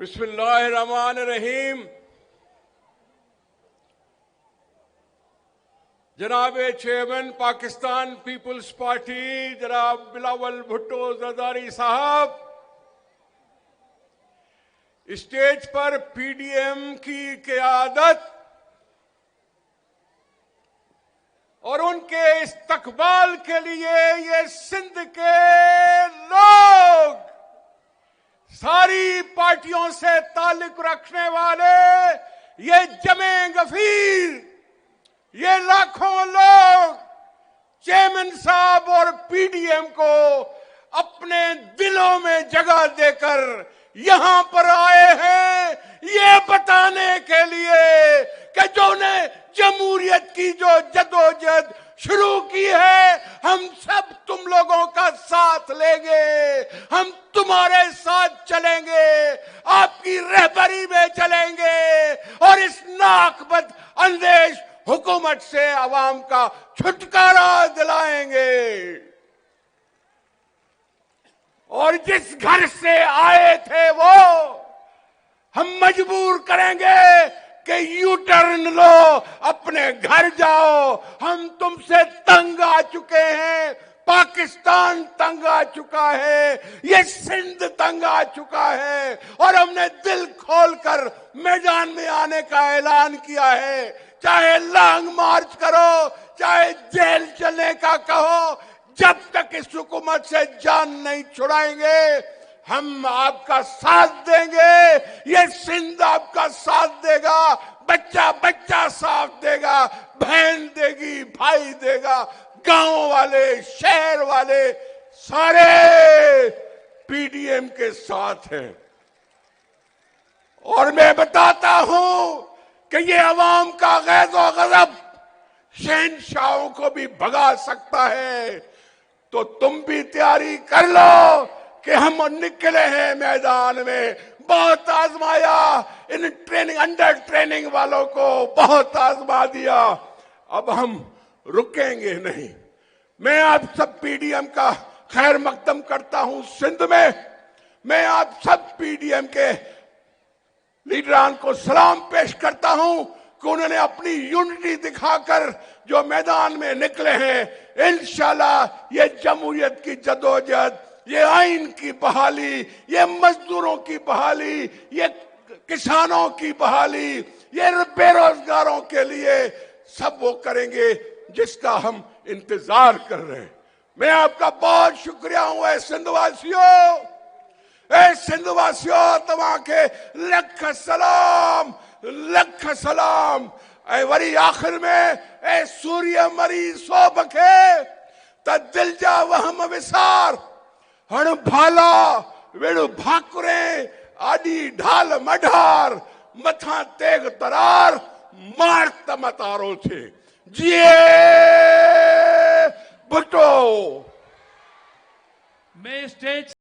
बिस्मिल्लाहिर्रहमानिर्रहीम। जनाब chairman Pakistan people's party जनाब बिलावल भुट्टो जरदारी साहब, स्टेज पर पीडीएम की क़यादत और उनके इस्तकबाल के लिए ये सिंध के लोग, सारी पार्टियों से ताल्लुक रखने वाले ये जमे गफीर, ये लाखों लोग चेयरमैन साहब और पीडीएम को अपने दिलों में जगह देकर यहां पर आए हैं, ये बताने के लिए कि जो ने जमहूरियत की जो जदोजहद शुरू की है, हम सब तुम लोगों का साथ लेंगे, हम तुम्हारे साथ चलेंगे, आपकी रहबरी में चलेंगे और इस नाकबद अंदेश हुकूमत से अवाम का छुटकारा दिलाएंगे। और जिस घर से आए थे वो हम मजबूर करेंगे कि यू टर्न लो, अपने घर जाओ। हम तुमसे तंग आ चुके हैं, पाकिस्तान तंग आ चुका है, ये सिंध तंग आ चुका है और हमने दिल खोलकर मैदान में आने का ऐलान किया है। चाहे लॉन्ग मार्च करो, चाहे जेल चलने का कहो, जब तक इस हुकूमत से जान नहीं छुड़ाएंगे हम आपका साथ देंगे। ये सिंध आपका साथ देगा, बच्चा बच्चा साथ देगा, बहन देगी, भाई देगा, गांव वाले, शहर वाले सारे पीडीएम के साथ हैं। और मैं बताता हूं कि ये अवाम का गैज़ और गज़ब शहंशाहों को भी भगा सकता है। तो तुम भी तैयारी कर लो कि हम निकले हैं मैदान में। बहुत आजमाया, इन ट्रेनिंग अंडर ट्रेनिंग वालों को बहुत आजमा दिया, अब हम रुकेंगे नहीं। मैं आप सब पीडीएम का खैर मकदम करता हूं सिंध में। मैं आप सब पीडीएम के लीडरान को सलाम पेश करता हूं कि उन्होंने अपनी यूनिटी दिखाकर जो मैदान में निकले हैं। इंशाल्लाह ये जमहूरियत की जदोजहद, ये आइन की बहाली, ये मजदूरों की बहाली, ये किसानों की बहाली, ये बेरोजगारों के लिए सब वो करेंगे जिसका हम इंतजार कर रहे हैं। मैं आपका बहुत शुक्रिया हूं ऐ सिंधवासियों, ऐ सिंधवासियों, तव्हांखे लख सलाम, लख सलाम। ऐ वरी आखिर में ऐ सूर्य मरी सोभ खे त दिल जा वहम विसार, हण भाला वेड़ो भाकुरे आडी ढाल मढार, मथा तेग तरार मार तमतारो छे। जिए भुट्टो। मैं स्टेज